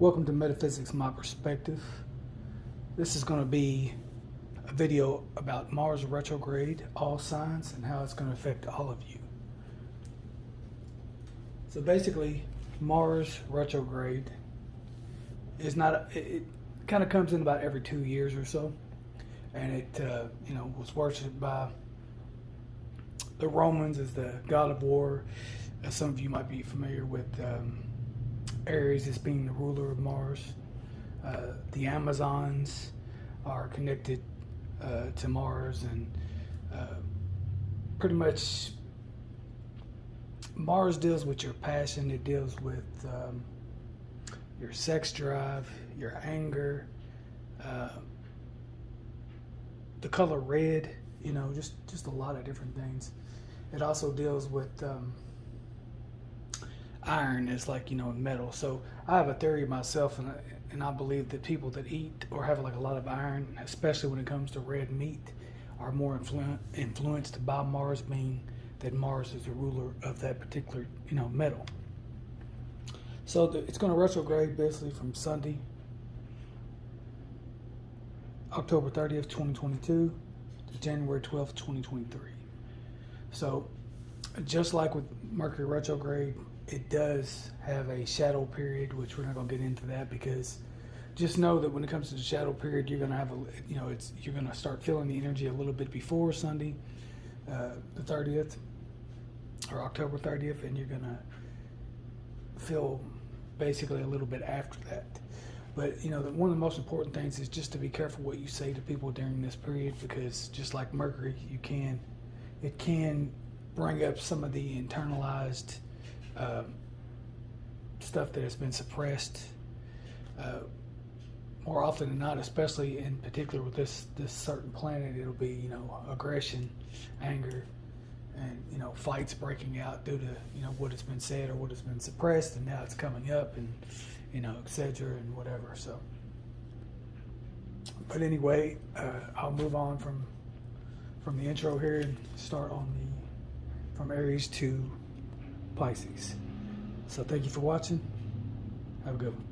Welcome to Metaphysics, My Perspective. This is going to be a video about Mars retrograde, all signs, and how it's going to affect all of you. So basically, Mars retrograde is not, it kind of comes in about every 2 years or so. And it, was worshipped by the Romans as the god of war. Some of you might be familiar with Aries as being the ruler of Mars. The Amazons are connected to Mars, and pretty much Mars deals with your passion. It deals with your sex drive, your anger, the color red, just a lot of different things. It also deals with iron is like, metal. So I have a theory myself, and I believe that people that eat or have like a lot of iron, especially when it comes to red meat, are more influenced by Mars, being that Mars is the ruler of that particular, metal. So it's going to retrograde basically from Sunday, October 30th, 2022 to January 12th, 2023. So just like with Mercury retrograde, it does have a shadow period, which we're not going to get into that, because just know that when it comes to the shadow period, you're going to have you're going to start feeling the energy a little bit before Sunday, the 30th or October 30th, and you're going to feel basically a little bit after that. But one of the most important things is just to be careful what you say to people during this period, because just like Mercury, it can bring up some of the internalized stuff that has been suppressed more often than not, especially in particular with this certain planet. It'll be aggression, anger, and fights breaking out due to what has been said or what has been suppressed, and now it's coming up, and etc. and whatever. So but anyway, I'll move on from the intro here and start on from Aries to Pisces. So thank you for watching. Have a good one.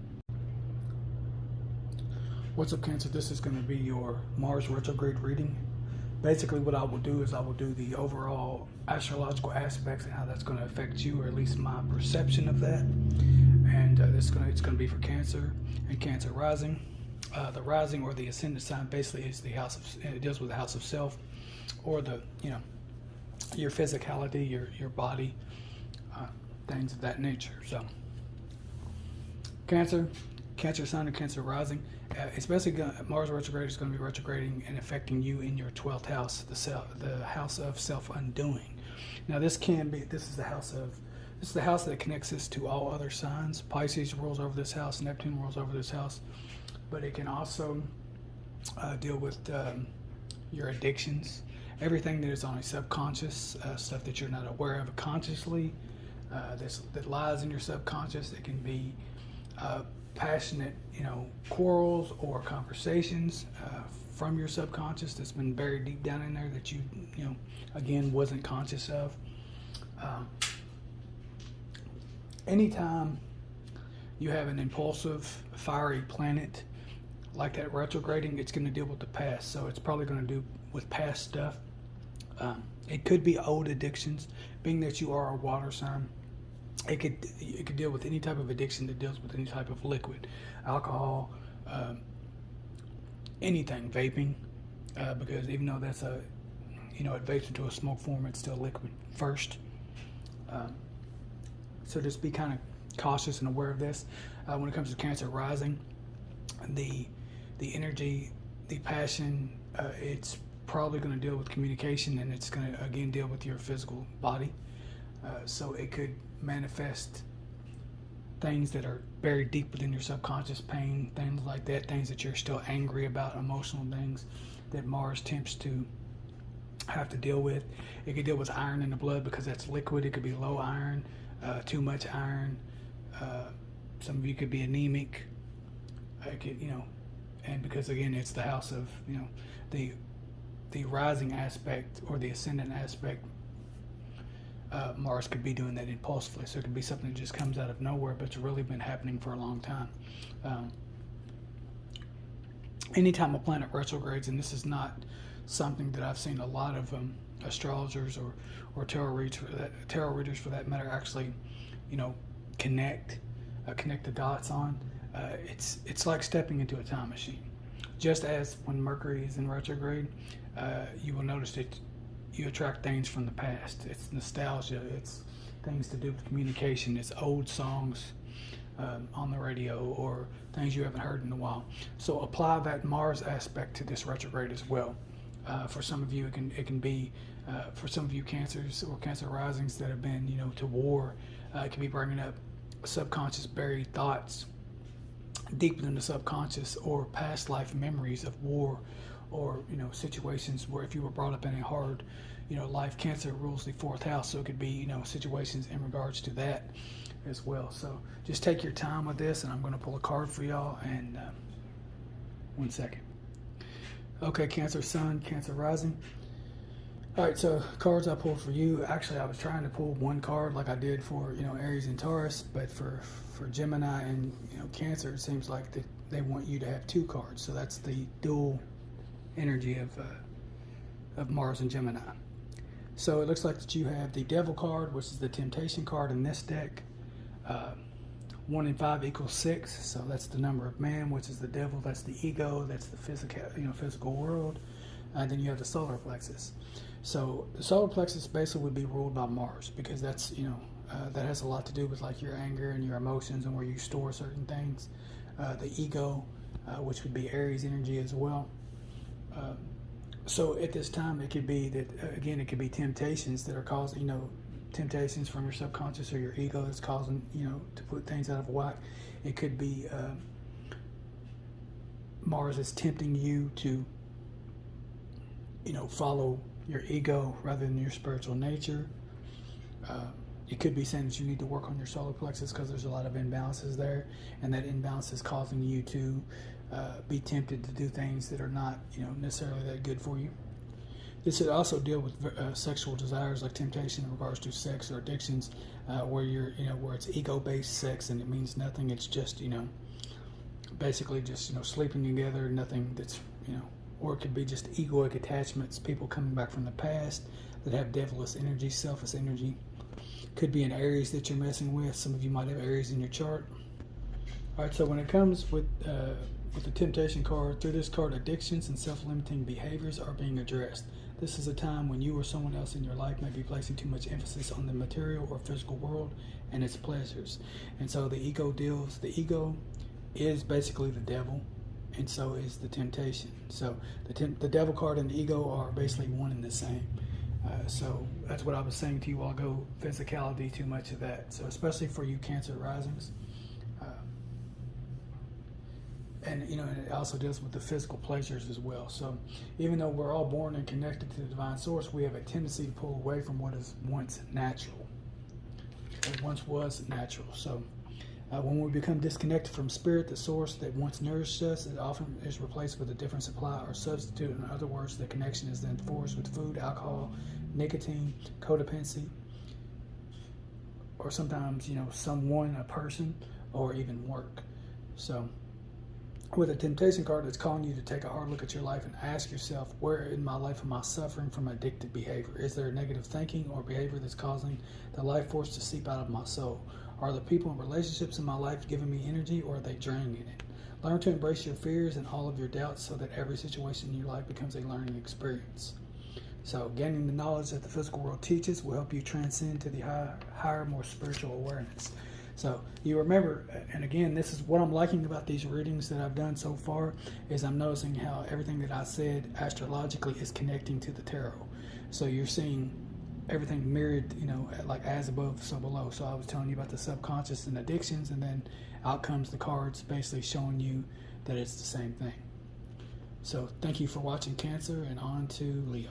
What's up, Cancer? This is going to be your Mars retrograde reading. Basically what I will do is I will do the overall astrological aspects and how that's going to affect you, or at least my perception of that. And it's going to be for Cancer and Cancer rising. The rising or the ascendant sign basically is the house of, it deals with the house of self, or the your physicality, your body, things of that nature. So Cancer sign and Cancer rising, especially Mars retrograde is going to be retrograding and affecting you in your 12th house, the house of self-undoing. Now this is the house that connects us to all other signs. Pisces rules over this house, Neptune rules over this house, but it can also deal with your addictions, everything that is on a subconscious, stuff that you're not aware of consciously, that lies in your subconscious. It can be passionate, quarrels or conversations from your subconscious that's been buried deep down in there that you again wasn't conscious of. Anytime you have an impulsive, fiery planet like that retrograding, it's going to deal with the past. So it's probably going to do with past stuff. It could be old addictions, being that you are a water sign. It could deal with any type of addiction that deals with any type of liquid, alcohol, anything, vaping, because even though that's it vapes into a smoke form, it's still liquid first. So just be kind of cautious and aware of this. When it comes to Cancer rising, the energy, the passion, it's probably going to deal with communication, and it's going to again deal with your physical body. So it could manifest things that are buried deep within your subconscious, pain, things like that, things that you're still angry about, emotional things that Mars tends to have to deal with. It could deal with iron in the blood, because that's liquid. It could be low iron, too much iron. Some of you could be anemic. It could, and because again, it's the house of, the rising aspect or the ascendant aspect Mars could be doing that impulsively. So it could be something that just comes out of nowhere, but it's really been happening for a long time. Anytime a planet retrogrades, and this is not something that I've seen a lot of astrologers or tarot readers for that matter actually, connect the dots on. It's like stepping into a time machine. Just as when Mercury is in retrograde, you will notice that you attract things from the past. It's nostalgia. It's things to do with communication. It's old songs on the radio or things you haven't heard in a while. So apply that Mars aspect to this retrograde as well. For some of you, it can be for some of you Cancers or Cancer risings that have been to war. It can be bringing up subconscious buried thoughts deep within the subconscious, or past life memories of war, or situations where if you were brought up in a hard life. Cancer rules the 4th house, so it could be situations in regards to that as well. So just take your time with this, and I'm going to pull a card for y'all. And 1 second. Okay, Cancer Sun, Cancer rising. All right, so cards I pulled for you. Actually, I was trying to pull one card like I did for Aries and Taurus, but for Gemini and Cancer, it seems like they want you to have 2 cards. So that's the dual energy of Mars and Gemini. So it looks like that you have the Devil card, which is the Temptation card in this deck. 1 and 5 equals 6, so that's the number of man, which is the devil. That's the ego. That's the physical world. And then you have the solar plexus. So the solar plexus basically would be ruled by Mars, because that's that has a lot to do with like your anger and your emotions and where you store certain things. The ego, which would be Aries energy as well. So at this time, it could be that again, it could be temptations that are causing temptations from your subconscious or your ego that's causing to put things out of whack. It could be Mars is tempting you to follow your ego rather than your spiritual nature. It could be saying that you need to work on your solar plexus because there's a lot of imbalances there, and that imbalance is causing you to be tempted to do things that are not necessarily that good for you. This should also deal with sexual desires, like temptation in regards to sex or addictions, where you're where it's ego-based sex and it means nothing. It's just basically just sleeping together, nothing that's or it could be just egoic attachments, people coming back from the past that have devilish energy, selfish energy. Could be an Aries that you're messing with. Some of you might have Aries in your chart. All right, so when it comes with the Temptation card, through this card, addictions and self-limiting behaviors are being addressed. This is a time when you or someone else in your life may be placing too much emphasis on the material or physical world and its pleasures. And so the ego is basically the devil, and so is the temptation. So the devil card and the ego are basically one and the same. So that's what I was saying to you. I'll go physicality, too much of that. So especially for you Cancer risings. And it also deals with the physical pleasures as well. So even though we're all born and connected to the divine source, we have a tendency to pull away from what is once natural. It once was natural. So when we become disconnected from spirit, the source that once nourished us, it often is replaced with a different supply or substitute. In other words, the connection is then forced with food, alcohol, nicotine, codependency, or sometimes someone, a person, or even work. So with a temptation card, it's calling you to take a hard look at your life and ask yourself, where in my life am I suffering from addictive behavior? Is there negative thinking or behavior that's causing the life force to seep out of my soul? Are the people and relationships in my life giving me energy, or are they draining it? Learn to embrace your fears and all of your doubts so that every situation in your life becomes a learning experience. So gaining the knowledge that the physical world teaches will help you transcend to the higher, more spiritual awareness. So you remember, and again, this is what I'm liking about these readings that I've done so far, is I'm noticing how everything that I said astrologically is connecting to the tarot. So you're seeing everything mirrored, like as above, so below. So I was telling you about the subconscious and addictions, and then out comes the cards basically showing you that it's the same thing. So thank you for watching Cancer, and on to Leo.